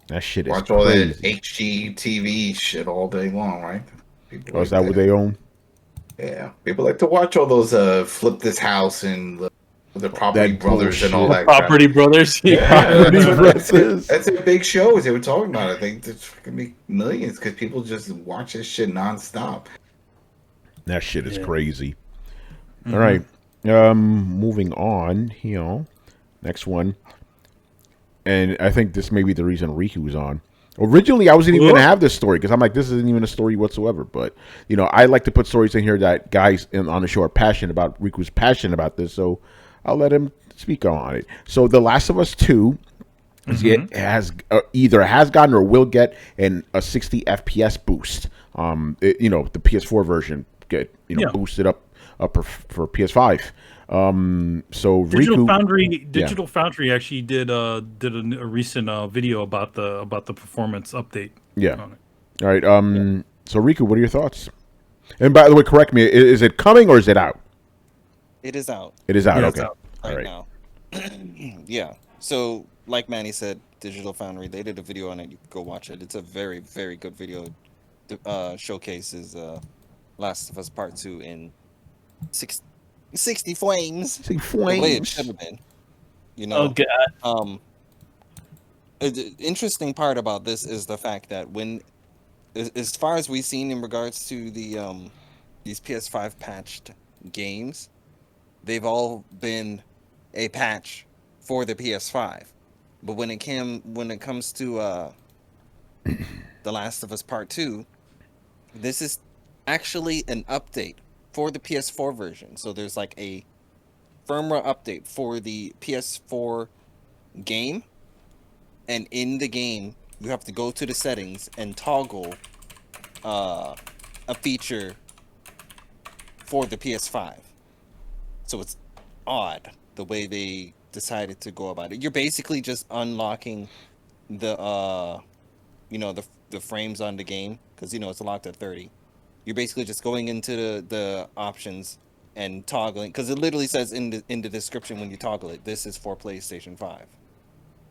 That shit is Watch all that crazy. HGTV shit all day long, right? People Oh, is like that what that. they own? Yeah, people like to watch all those flip this house and the Property That Brothers and all bullshit. The that crap. Property Brothers. Yeah, Property that's what brothers. that's a big show. As they were talking about, I think it's gonna be millions because people just watch this shit nonstop. That shit is Yeah. crazy. All Mm-hmm. right. Moving on. Next one. And I think this may be the reason Riku was on. Originally, I wasn't even going to have this story because I'm like, this isn't even a story whatsoever. But I like to put stories in here that guys on the show are passionate about. Riku's passionate about this, so I'll let him speak on it. So, The Last of Us 2 Mm-hmm. it has either has gotten or will get a 60 FPS boost. The PS4 version get Yeah. boosted up for PS5. So Digital Riku, Foundry, yeah, Digital Foundry actually did a recent video about the performance update yeah. on it. All right. Yeah. So Riku, what are your thoughts? And by the way, correct me. Is it coming or is it out? It is out It is out. Yeah, it's Okay. out. All right right. now. Yeah. So, like Manny said, Digital Foundry, they did a video on it. You can go watch it. It's a very, very good video. Showcases Last of Us Part 2 in six, 60 frames, See the way it should flames. have been. You Oh know, god. um, the interesting part about this is the fact that as far as we've seen in regards to these PS5 patched games, they've all been a patch for the PS5. But when it comes to The Last of Us Part 2, this is actually an update for the PS4 version. So there's like a firmware update for the PS4 game, and in the game you have to go to the settings and toggle uh, a feature for the PS5. So it's odd the way they decided to go about it. You're basically just unlocking the the frames on the game because it's locked at 30. You're basically just going into the options and toggling because it literally says in the description when you toggle it, this is for PlayStation 5.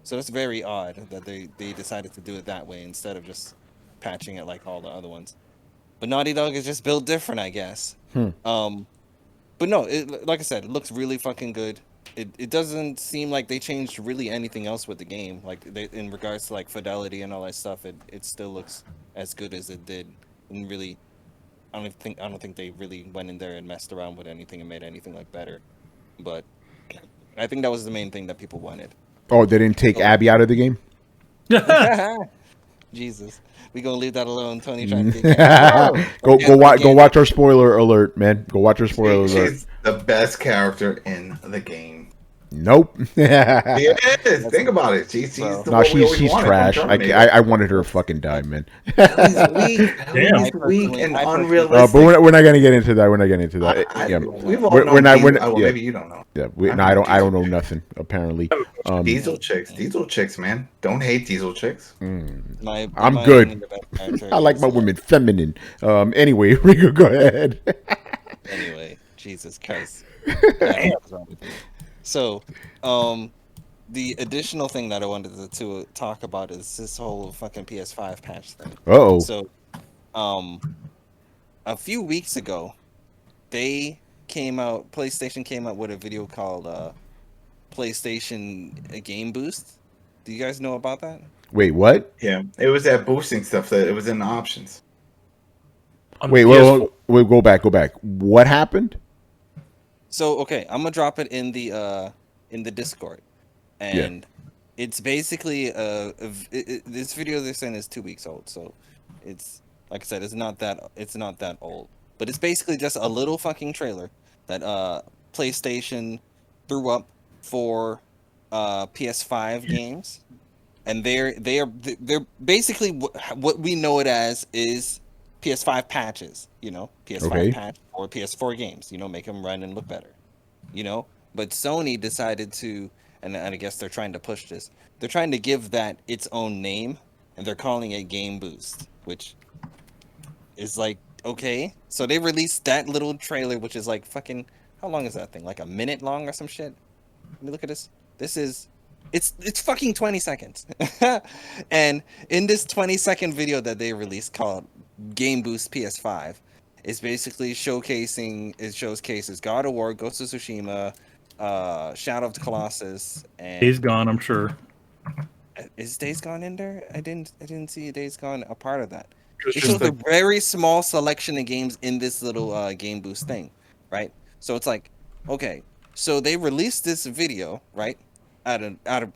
So it's very odd that they decided to do it that way instead of just patching it like all the other ones. But Naughty Dog is just built different, I guess. Hmm. But no, like I said, it looks really fucking good. It doesn't seem like they changed really anything else with the game. Like in regards to like fidelity and all that stuff, it still looks as good as it did. And really, I don't think they really went in there and messed around with anything and made anything like better. But I think that was the main thing that people wanted. Oh, they didn't take So Abby out of the game. Jesus, we gonna leave that alone. Tony trying to get canceled. No, Go watch our spoiler alert, man. Go watch our spoiler alert. she's the best character in the game. Nope. She is. That's Think about it. She's so. the No, what we always she's wanted from trash. Terminator. I wanted her to fucking die, man. Ellie's weak. Damn. Ellie's weak and I personally- unrealistic. But we're not gonna get into that. We're not getting into that. Yeah, We've all We're known not- Diesel. we're not- Oh, well, yeah. maybe you don't know. yeah. I I know don't know nothing. Apparently, Diesel chicks, man. Don't hate diesel chicks. I'm my good. opinion, the best character I like is, my women feminine. Anyway, Rico, go ahead. Anyway, Jesus Christ. Yeah, what's wrong with you? So, the additional thing that I wanted to talk about is this whole fucking PS5 patch thing. Uh-oh. So, um, a few weeks ago, PlayStation came out with a video called PlayStation Game Boost. Do you guys know about that? Wait, what? Yeah, it was that boosting stuff that it was in the options. On Wait, PS4. go back. What happened? So, okay, I'm gonna drop it in the Discord, and it's basically this video they're saying is 2 weeks old, so it's like I said, it's not that old, but it's basically just a little fucking trailer that PlayStation threw up for PS5 games, and they're basically what we know it as is PS5 patches, PS5 Okay. patch or PS4 games, make them run and look better, But Sony decided to, and I guess they're trying to push this. They're trying to give that its own name, and they're calling it Game Boost, which is like okay. So they released that little trailer, which is like fucking how long is that thing? Like a minute long or some shit. Let me look at this. This is It's fucking 20 seconds. And in this 20-second video that they released called Game Boost PS5, it's basically showcases God of War, Ghost of Tsushima, Shadow of the Colossus, and Days Gone, I'm sure. is Days Gone in there? I didn't see Days Gone a part of that. It's It just shows a very small selection of games in this little Game Boost thing, right? So it's like, okay, so they released this video, right?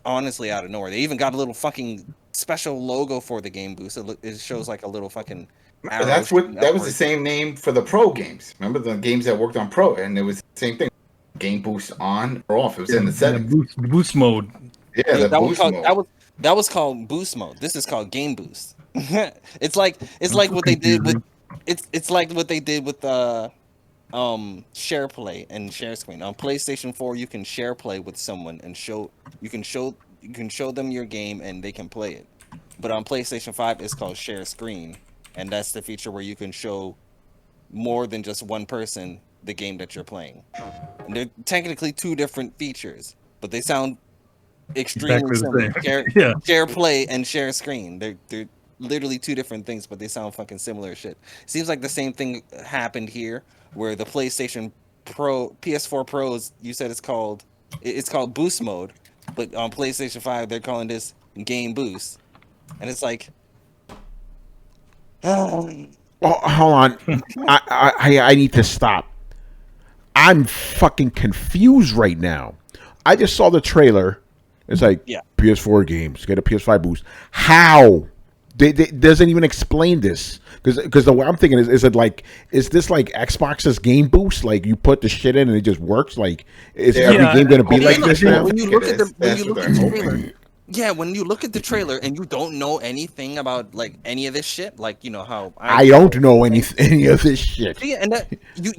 Honestly out of nowhere. They even got a little fucking special logo for the Game Boost. It shows like a little fucking arrow. That's what that was the upwards. same name for the Pro games. Remember the games that worked on Pro, and it was the same thing. Game Boost on or off. It was in the settings. boost mode. Yeah, the that was boost called mode. that was called Boost mode. This is called Game Boost. it's like what they did with it's like what they did with share play and share screen. On PlayStation 4 you can share play with someone and you can show them your game and they can play it. But on PlayStation 5 it's called share screen, and that's the feature where you can show more than just one person the game that you're playing. And they're technically two different features, but they sound extremely Exactly similar. the same. Yeah. Share play and share screen. They're literally two different things, but they sound fucking similar as shit. Seems like the same thing happened here, where the PlayStation Pro, PS4 Pros, you said it's called Boost mode, but on PlayStation 5 they're calling this Game Boost, and it's like, Oh, hold on. I need to stop. I'm fucking confused right now. I just saw the trailer. It's like Yeah. PS4 games, get a PS5 boost. How? They doesn't even explain this because the way I'm thinking is this like Xbox's Game Boost? Like you put the shit in and it just works? Like is Yeah. every game going to be Yeah, like yeah, this yeah. now? when you look at the trailer, Yeah. when you look at the trailer and you don't know anything about like any of this shit, like you know how I don't know any of this shit. Yeah, and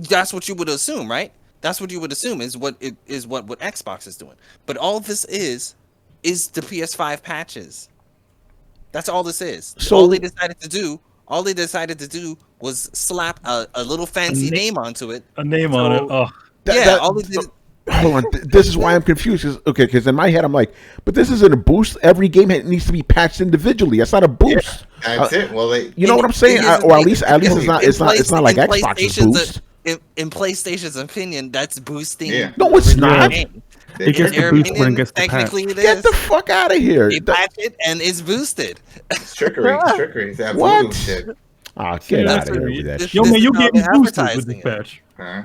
that's what you would assume, right? That's what you would assume is what Xbox is doing. But all this is the PS5 patches. That's all this is. So- all they decided to do was slap a little fancy name onto it. A name on it. Oh, All they did. Hold on. This is why I'm confused. Because in my head I'm like, but this isn't a boost. Every game needs to be patched individually. That's not a boost. That's it. Well, You know what I'm saying? Or at least it's not like Xbox's boost. In PlayStation's opinion, that's boosting. Yeah. No, it's not. game. it gets Their the boost when opinion, it gets the patch. technically it Get is. the fuck out of here. They patch it and it's boosted. It's trickery. It's trickery. It's that What? voodoo shit. Ah, get That's out of here what with that this- shit. Yo, man, is you how getting they're boosted with advertising this it. patch. Huh?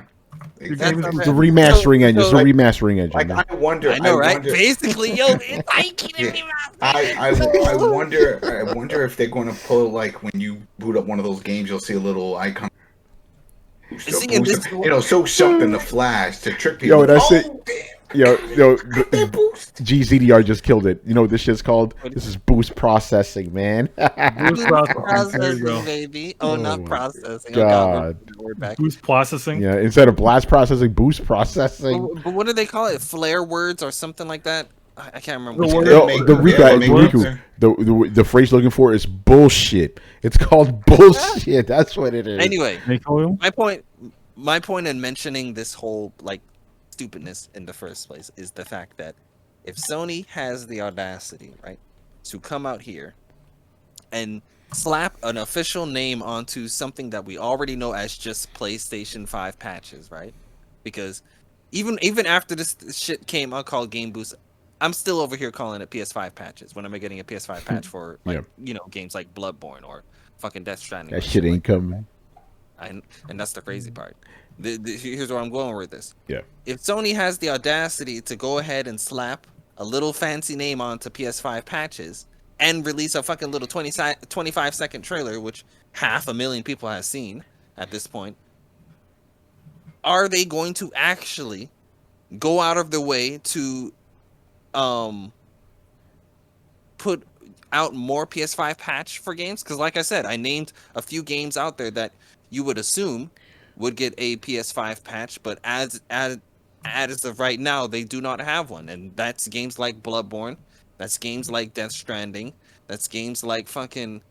That's Exactly. not It's bad. the remastering engine. It's so, the like- remastering engine. Like man. I wonder. I know, right? Wonder, Basically, yo, I can't I wonder if they're going to pull like when you boot up one of those games, you'll see a little icon. See, and this- So something to flash to trick people. Yo, that's it. Oh, damn, Yo, that boost. GZDR just killed it. You know what this shit's called? This is boost processing, man. Boost processing. There you processing, go. baby. Oh, not my processing. God. Oh, the word back. Boost processing. Yeah, instead of blast processing, boost processing. But what do they call it? Flare words or something like that? I can't remember. The what word- it's No, Make- the yeah, Riku, make Riku, the phrase looking for is bullshit. It's called bullshit. That's what it is. Anyway, Snake oil. my point in mentioning this whole like stupidness in the first place is the fact that if Sony has the audacity, right, to come out here and slap an official name onto something that we already know as just PlayStation 5 patches, right? Because even after this shit came out called Game Boost, I'm still over here calling it PS5 patches when I'm getting a PS5 patch for like games like Bloodborne or fucking Death Stranding. That or shit like ain't coming. and that's the crazy part. Here's where I'm going with this. Yeah. If Sony has the audacity to go ahead and slap a little fancy name onto PS5 patches and release a fucking little 25-second trailer, which 500,000 people have seen at this point, are they going to actually go out of the way to put out more PS5 patch for games? Because like I said, I named a few games out there that you would assume would get a PS5 patch, but as of right now, they do not have one, and that's games like Bloodborne, that's games like Death Stranding, that's games like fucking.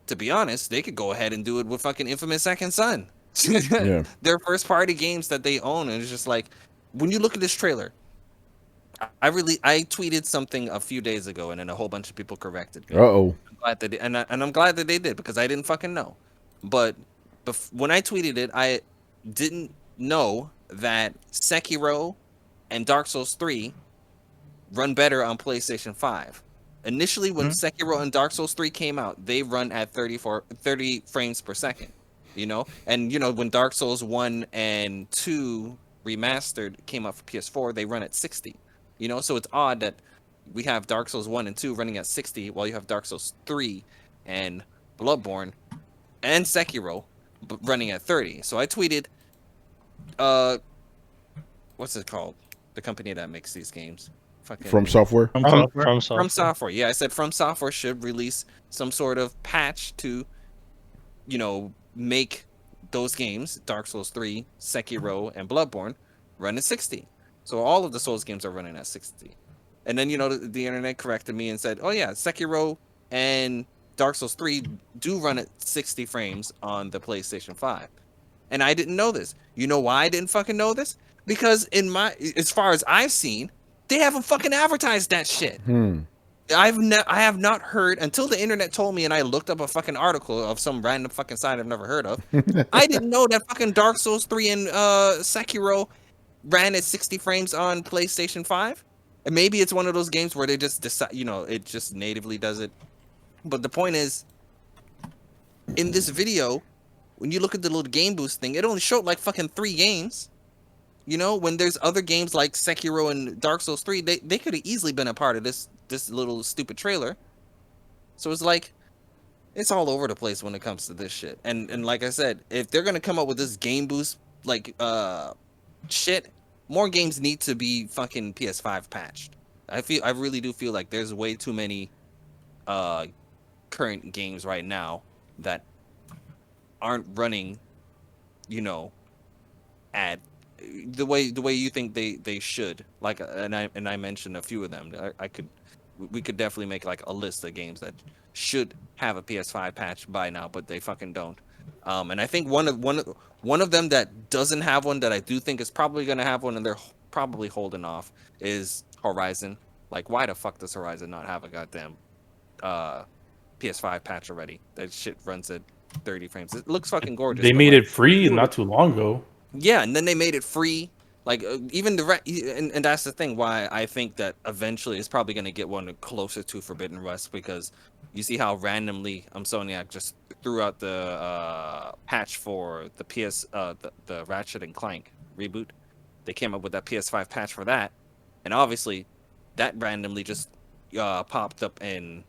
To be honest, they could go ahead and do it with fucking Infamous Second Son. Yeah. They're first party games that they own, and it's just like when you look at this trailer, I tweeted something a few days ago, and then a whole bunch of people corrected me. Uh-oh. I'm glad that and I'm glad that they did, because I didn't fucking know. But when I tweeted it, I didn't know that Sekiro and Dark Souls 3 run better on PlayStation 5. Initially, when Sekiro and Dark Souls 3 came out, they run at 30 frames per second. You know, and when Dark Souls 1 and 2 remastered came out for PS4, they run at 60. You know, so it's odd that we have Dark Souls 1 and 2 running at 60, while you have Dark Souls 3 and Bloodborne and Sekiro running at 30. So I tweeted, what's it called? The company that makes these games. From Software? From Software. From Software. Yeah, I said From Software should release some sort of patch to, make those games, Dark Souls 3, Sekiro, and Bloodborne, run at 60. So all of the Souls games are running at 60. And then, the internet corrected me and said, oh yeah, Sekiro and Dark Souls 3 do run at 60 frames on the PlayStation 5. And I didn't know this. You know why I didn't fucking know this? Because as far as I've seen, they haven't fucking advertised that shit. I have not heard, until the internet told me and I looked up a fucking article of some random fucking site I've never heard of. I didn't know that fucking Dark Souls 3 and Sekiro ran at 60 frames on PlayStation 5. And maybe it's one of those games where they just decide, it just natively does it. But the point is, in this video, when you look at the little game boost thing, it only showed like fucking 3 games. When there's other games like Sekiro and Dark Souls 3, they could have easily been a part of this little stupid trailer. So it's like, it's all over the place when it comes to this shit. And like I said, if they're gonna come up with this game boost shit, more games need to be fucking PS5 patched. I really do feel like there's way too many current games right now that aren't running, at the way you think they should. Like, and I mentioned a few of them. We could definitely make like a list of games that should have a PS5 patch by now, but they fucking don't. And I think one of them that doesn't have one, that I do think is probably gonna have one, and they're probably holding off, is Horizon. Like, why the fuck does Horizon not have a goddamn PS5 patch already? That shit runs at 30 frames. It looks fucking gorgeous. They made it free not too long ago. Yeah, and then they made it free. Like, even and that's the thing why I think that eventually it's probably going to get one closer to Forbidden West, because you see how randomly Insomniac just threw out the patch for the the Ratchet and Clank reboot. They came up with that PS5 patch for that, and obviously that randomly just popped up and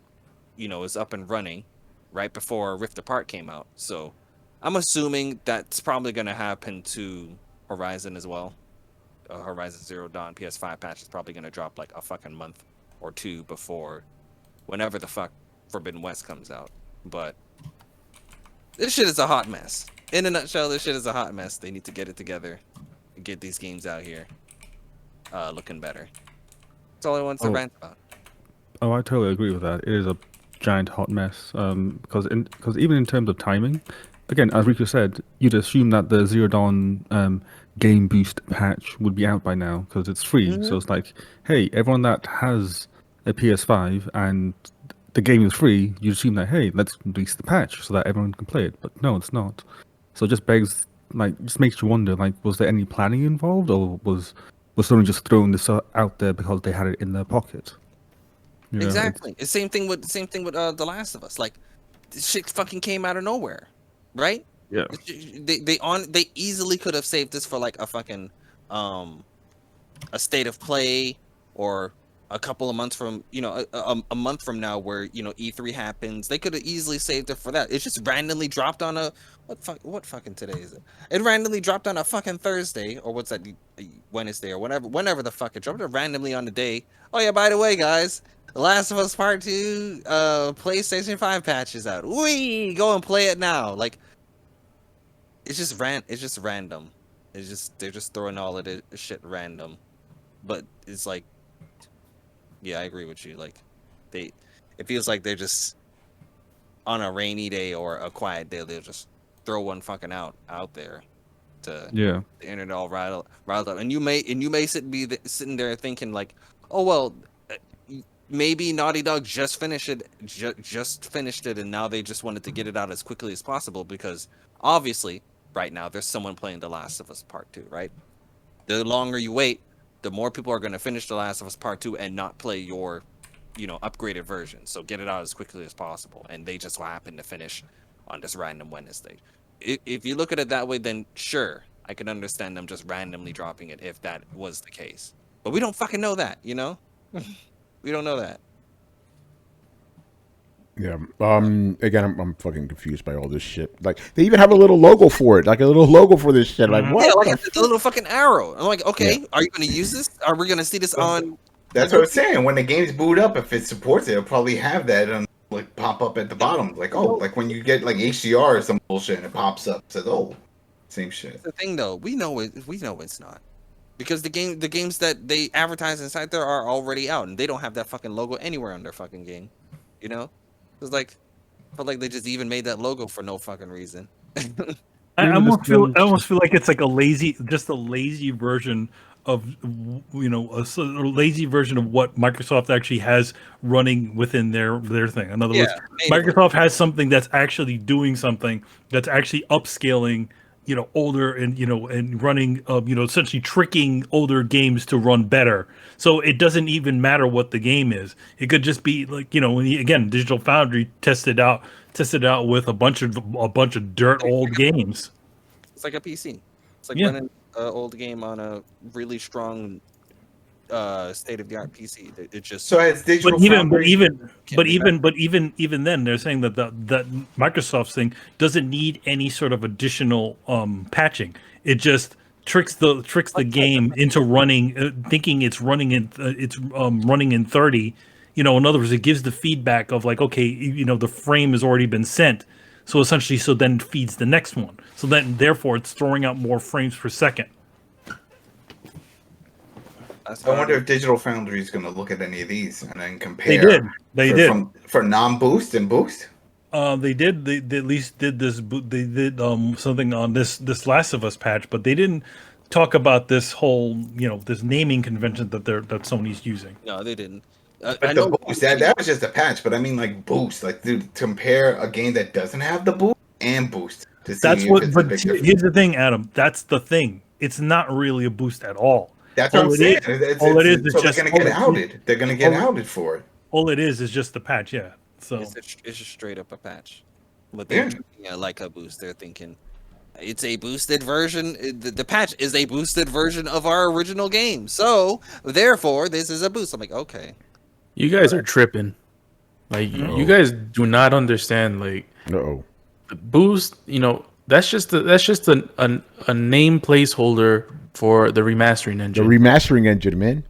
is up and running right before Rift Apart came out. So I'm assuming that's probably going to happen to Horizon as well. Horizon Zero Dawn PS5 patch is probably going to drop like a fucking month or two before whenever the fuck Forbidden West comes out. But this shit is a hot mess. In a nutshell, this shit is a hot mess. They need to get it together and get these games out here looking better. That's all I wanted to rant about. Oh, I totally agree with that. It is a giant hot mess. Because even in terms of timing, again, as Rico said, you'd assume that the Zero Dawn game boost patch would be out by now because it's free. Mm-hmm. So it's like, hey, everyone that has a PS5 and the game is free, you assume that, hey, let's release the patch so that everyone can play it. But no, it's not. So it just just makes you wonder, like, was there any planning involved, or was someone just throwing this out there because they had it in their pocket? Exactly. It's same thing with The Last of Us. Like, this shit fucking came out of nowhere, right? Yeah. They easily could have saved this for like a fucking a state of play, or a couple of months from a month from now where E3 happens. They could have easily saved it for that. It's just randomly dropped on a what fucking today is it? It randomly dropped on a fucking Thursday, or what's that, Wednesday, or whenever the fuck it dropped. It randomly on the day. Oh yeah, by the way, guys, The Last of Us Part 2 PlayStation 5 patch is out. Wee, go and play it now. Like, it's just random. They're just throwing all of this shit random. But it's like, yeah, I agree with you. Like, it feels like they're just on a rainy day or a quiet day, they'll just throw one fucking out there to the internet all riled up. And you may be sitting there thinking like, oh well, maybe Naughty Dog just finished it, and now they just wanted to get it out as quickly as possible because obviously right now there's someone playing The Last of Us Part 2, right? The longer you wait, the more people are going to finish The Last of Us Part 2 and not play your, upgraded version. So get it out as quickly as possible. And they just happen to finish on this random Wednesday. If you look at it that way, then sure, I can understand them just randomly dropping it if that was the case. But we don't fucking know that, We don't know that. Yeah. Again, I'm fucking confused by all this shit. Like, they even have a little logo for it, like a little logo for this shit. Like, what? Yeah, like the little fucking arrow. I'm like, okay, Are you going to use this? Are we going to see this on? That's what I'm saying. When the game's boot up, if it supports it, it'll probably have that like pop up at the bottom. Like, like when you get like HDR or some bullshit and it pops up, it says, "Oh, same shit." That's the thing, though, we know it's not. Because the games that they advertise inside there are already out, and they don't have that fucking logo anywhere on their fucking game. It's like, I felt like they just even made that logo for no fucking reason. I almost feel like it's like a lazy version of a lazy version of what Microsoft actually has running within their thing. In other words, Microsoft has something that's actually doing something that's actually upscaling, older and running, essentially tricking older games to run better. So it doesn't even matter what the game is. It could just be like, again, Digital Foundry tested out with a bunch of dirt old games. It's like a PC. It's like running an old game on a really strong state-of-the-art PC. It just so it's digital. But even then, they're saying that that Microsoft's thing doesn't need any sort of additional patching. It just tricks the game into running, thinking it's running in running in 30. In other words, it gives the feedback of like, okay, the frame has already been sent. So essentially, then it feeds the next one. So then, therefore, it's throwing out more frames per second. I wonder if Digital Foundry is going to look at any of these and then compare. They did for non-boost and boost. They did. They at least did this. They did something on this Last of Us patch, but they didn't talk about this whole this naming convention that Sony's using. No, they didn't. But the boost that was just a patch. But I mean, like boost, like to compare a game that doesn't have the boost and boost. That's what. But here's the thing, Adam. That's the thing. It's not really a boost at all. That's what I'm saying. All it is so they're going to get outed. They're going to get outed for it. All it is just the patch, yeah. So it's just straight up a patch. But they're treating it like a boost. They're thinking it's a boosted version. The patch is a boosted version of our original game. So therefore, this is a boost. I'm like, okay. You guys are tripping. Like you guys do not understand. Like, the boost. That's just a name placeholder for the remastering engine. The remastering engine, man.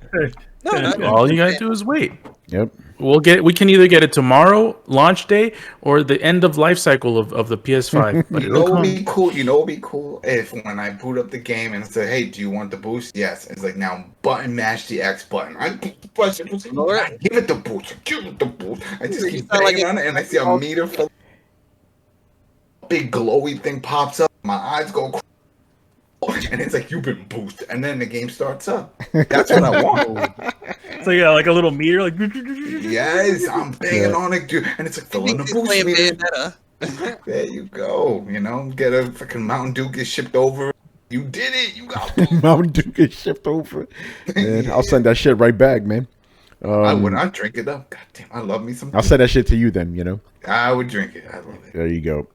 All you gotta do is wait. Yep. We can either get it tomorrow, launch day, or the end of life cycle of the PS5. But You know what would be cool? You know what would be cool if when I boot up the game and say, "Hey, do you want the boost?" Yes. It's like now button mash the X button. I give it the boost. Give it the boost. I just keep banging on it, and I see a meter for big glowy thing pops up. My eyes go. And it's like, you've been boosted, and then the game starts up. That's what I want. So yeah, like a little meter, like yes, I'm banging on it, dude, and it's like filling the boost meter. There you go. Get a freaking Mountain Dew, get shipped over. You did it. You got Mountain Dew get shipped over. Man, I'll send that shit right back, man. I would. I'd drink it up. God damn, I love me some. I'll send that shit to you then. I would drink it. I love it. There you go.